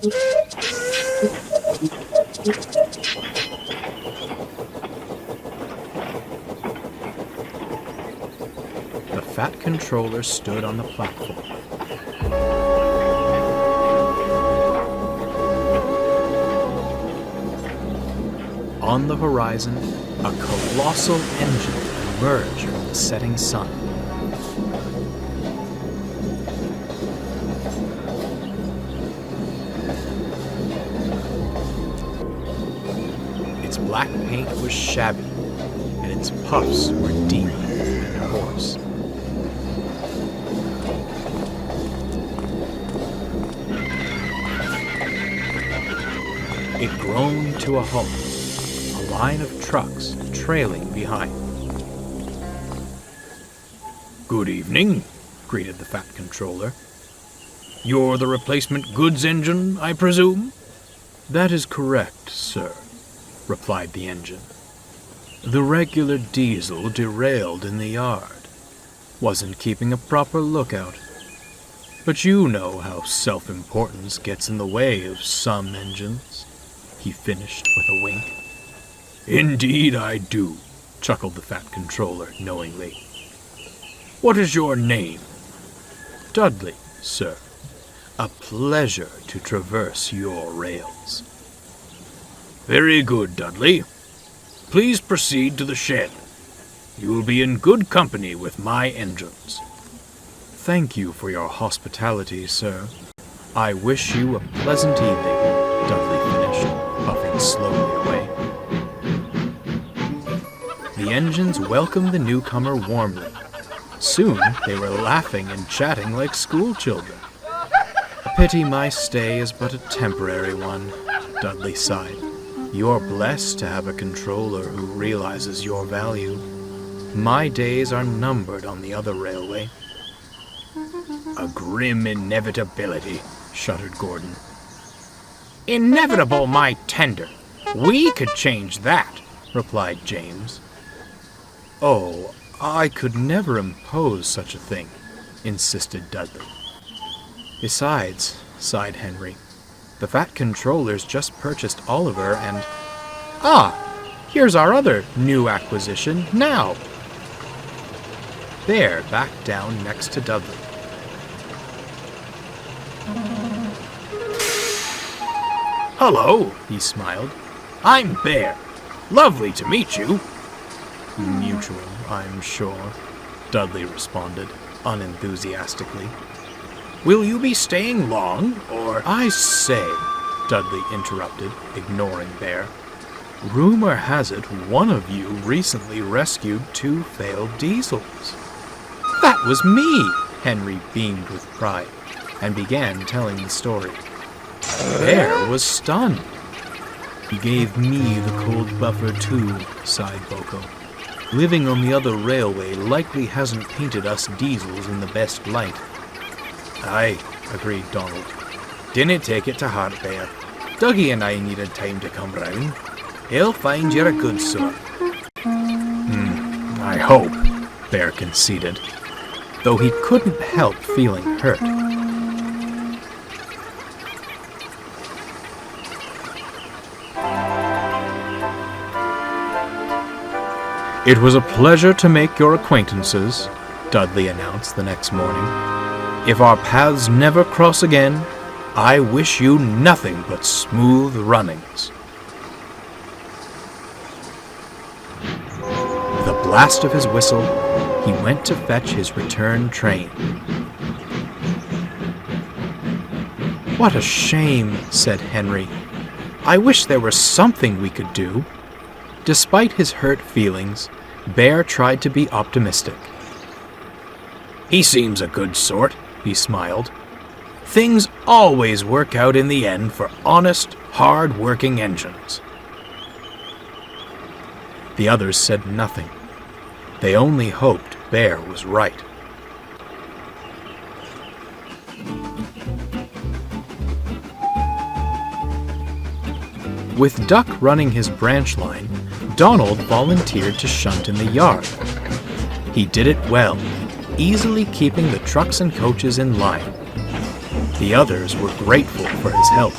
The Fat Controller stood on the platform. On the horizon, a colossal engine emerged from the setting sun. Its black paint was shabby, and its puffs were deep and hoarse. It groaned to a halt, a line of trucks trailing behind. "Good evening," greeted the Fat Controller. "You're the replacement goods engine, I presume?" "That is correct, sir," replied the engine. "The regular diesel derailed in the yard. Wasn't keeping a proper lookout. But you know how self-importance gets in the way of some engines," he finished with a wink. "Indeed I do," chuckled the Fat Controller knowingly. "What is your name?" "Dudley, sir. A pleasure to traverse your rails." "Very good, Dudley. Please proceed to the shed. You will be in good company with my engines." "Thank you for your hospitality, sir. I wish you a pleasant evening," Dudley finished, puffing slowly away. The engines welcomed the newcomer warmly. Soon they were laughing and chatting like school children. "A pity my stay is but a temporary one," Dudley sighed. "You're blessed to have a controller who realizes your value. My days are numbered on the other railway." "A grim inevitability," shuddered Gordon. "Inevitable, my tender. We could change that," replied James. "Oh, I could never impose such a thing," insisted Dudley. "Besides," sighed Henry, "the Fat Controller's just purchased Oliver and—" "Ah, here's our other new acquisition now." Bear backed down next to Dudley. "Hello," he smiled. "I'm Bear. Lovely to meet you." "Mutual, I'm sure," Dudley responded, unenthusiastically. "Will you be staying long, or—" "I say," Dudley interrupted, ignoring Bear. "Rumor has it one of you recently rescued 2 failed diesels." "That was me!" Henry beamed with pride, and began telling the story. Bear was stunned. "He gave me the cold buffer too," sighed Boko. "Living on the other railway likely hasn't painted us diesels in the best light." "Aye," agreed Donald. "Dinna take it to heart, Bear. Dougie and I needed time to come round. He'll find you're a good sort." I hope," Bear conceded, though he couldn't help feeling hurt. "It was a pleasure to make your acquaintances," Dudley announced the next morning. "If our paths never cross again, I wish you nothing but smooth runnings." With a blast of his whistle, he went to fetch his return train. "What a shame," said Henry. "I wish there were something we could do." Despite his hurt feelings, Bear tried to be optimistic. "He seems a good sort," he smiled. "Things always work out in the end for honest, hard-working engines." The others said nothing. They only hoped Bear was right. With Duck running his branch line, Donald volunteered to shunt in the yard. He did it well, easily keeping the trucks and coaches in line. The others were grateful for his help.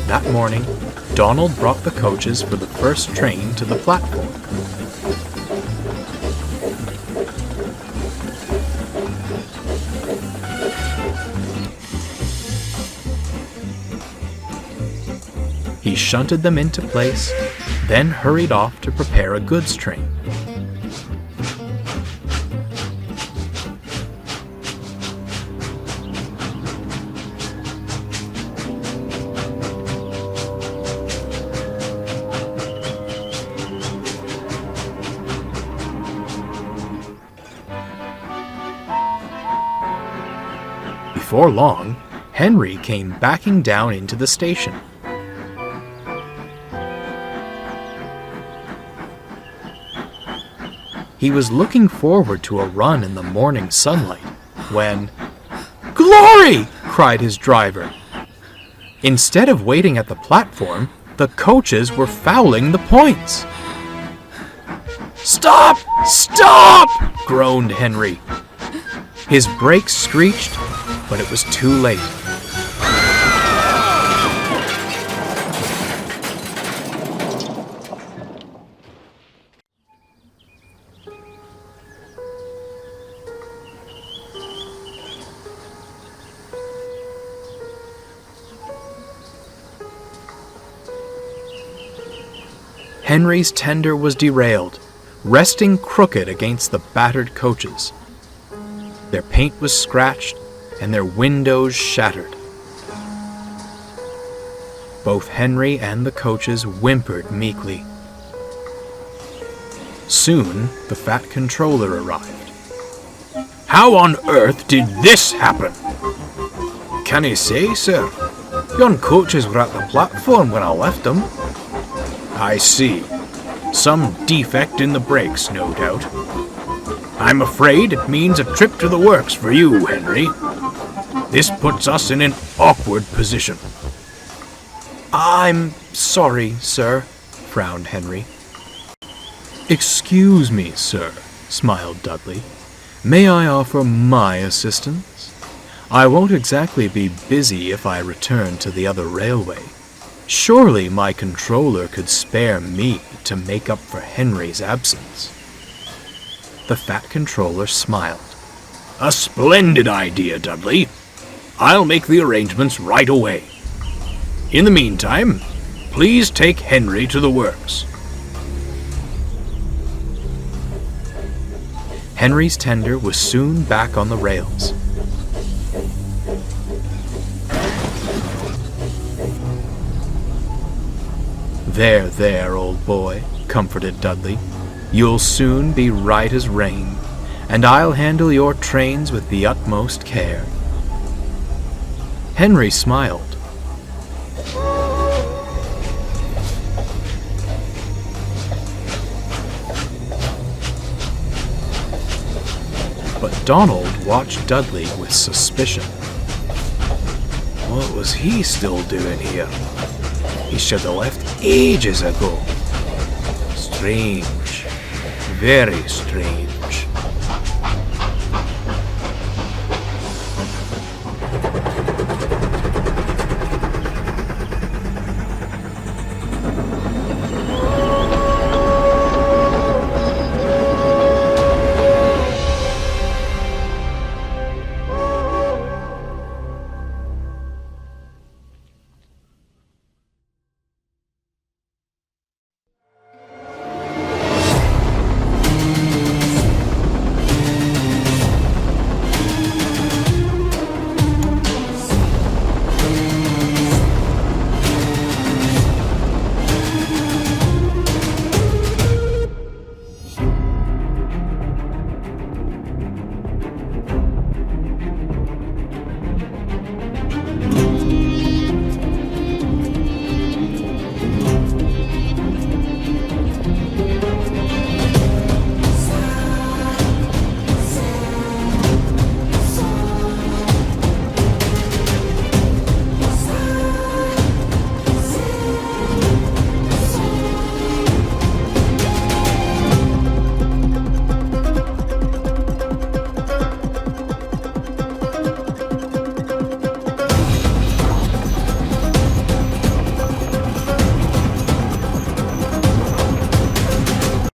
That morning, Donald brought the coaches for the first train to the platform. He shunted them into place, then hurried off to prepare a goods train. Before long, Henry came backing down into the station. He was looking forward to a run in the morning sunlight when, "Glory!" cried his driver. Instead of waiting at the platform, the coaches were fouling the points. "Stop! Stop!" groaned Henry. His brakes screeched, but it was too late. Henry's tender was derailed, resting crooked against the battered coaches. Their paint was scratched and their windows shattered. Both Henry and the coaches whimpered meekly. Soon, the fat controller arrived. "How on earth did this happen?" "Can I say, sir? Yon coaches were at the platform when I left them." "I see. Some defect in the brakes, no doubt. I'm afraid it means a trip to the works for you, Henry. This puts us in an awkward position." "I'm sorry, sir," frowned Henry. "Excuse me, sir," smiled Dudley. "May I offer my assistance? I won't exactly be busy if I return to the other railway. Surely my controller could spare me to make up for Henry's absence." The fat controller smiled. "A splendid idea, Dudley. I'll make the arrangements right away. In the meantime, please take Henry to the works." Henry's tender was soon back on the rails. There, old boy," comforted Dudley. "You'll soon be right as rain, and I'll handle your trains with the utmost care." Henry smiled. But Donald watched Dudley with suspicion. What was he still doing here? He should have left ages ago. Strange. Very strange.